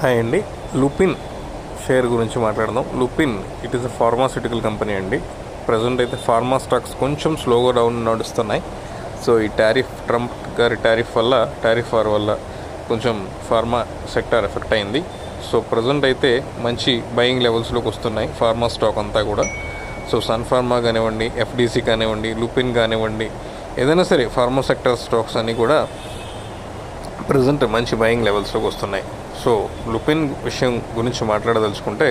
Hi అండి. Lupin share గురించి మాట్లాడదాం. Lupin it is a pharmaceutical company అండి. ప్రజెంట్ అయితే ఫార్మా స్టాక్స్ కొంచెం స్లోగా డౌన్ నడుస్తున్నాయి. సో ఈ ట్రంప్ గారి టారిఫ్ వార్ వల్ల కొంచెం ఫార్మా సెక్టార్ ఎఫెక్ట్ అయింది. సో ప్రజెంట్ అయితే మంచి బయింగ్ లెవెల్స్లోకి వస్తున్నాయి ఫార్మా స్టాక్ అంతా కూడా. సో సన్ ఫార్మా కానివ్వండి, ఎఫ్డీసీ కానివ్వండి, లుపిన్ కానివ్వండి, ఏదైనా సరే ఫార్మా సెక్టర్ స్టాక్స్ అన్నీ కూడా ప్రజెంట్ మంచి బయింగ్ లెవెల్స్లోకి వస్తున్నాయి. సో లుపిన్ విషయం గురించి మాట్లాడదలుచుకుంటే,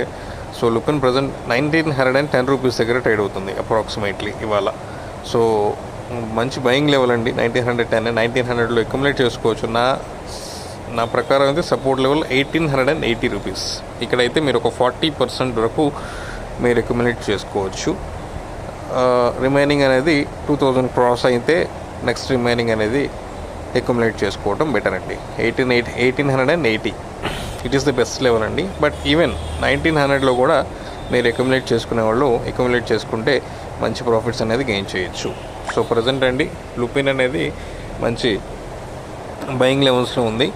సో లుపిన్ ప్రజెంట్ 1910 రూపీస్ దగ్గర ట్రేడ్ అవుతుంది అప్రాక్సిమేట్లీ ఇవాళ. సో మంచి బయింగ్ లెవెల్ అండి. 1910 అక్యుములేట్ చేసుకోవచ్చు. నా ప్రకారం అయితే సపోర్ట్ లెవెల్ 1880 రూపీస్. ఇక్కడైతే మీరు ఒక 40% వరకు మీరు అక్యుములేట్ చేసుకోవచ్చు. రిమైనింగ్ అనేది 2000 క్రాస్ అయితే నెక్స్ట్ రిమైనింగ్ అనేది అక్యుములేట్ చేసుకోవడం బెటర్ అండి. 1880 it is the best level అండి. బట్ ఈవెన్ 1900లో కూడా మీరు అక్యుములేట్ చేసుకునే వాళ్ళు అక్యుములేట్ చేసుకుంటే మంచి ప్రాఫిట్స్ అనేది గెయిన్ చేయొచ్చు. సో ప్రజెంట్ అండి లుపిన్ అనేది మంచి బయింగ్ లెవెల్స్లో ఉంది.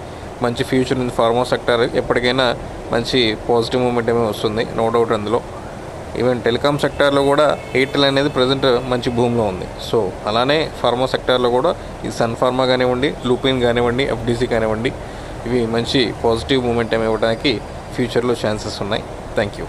మంచి ఫ్యూచర్ ఉంది. ఫార్మా సెక్టర్ ఎప్పటికైనా మంచి పాజిటివ్ మూమెంటమే వస్తుంది, నో డౌట్ అందులో. ఈవెన్ టెలికామ్ సెక్టార్లో కూడా ఎయిర్టెల్ అనేది ప్రజెంట్ మంచి భూమిలో ఉంది. సో అలానే ఫార్మా సెక్టార్లో కూడా ఈ సన్ ఫార్మా కానివ్వండి, లుపిన్ కానివ్వండి, ఎఫ్డీసీ కానివ్వండి, ఇవి మంచి పాజిటివ్ మూమెంటం ఇవ్వడానికి ఫ్యూచర్లో ఛాన్సెస్ ఉన్నాయి. Thank you.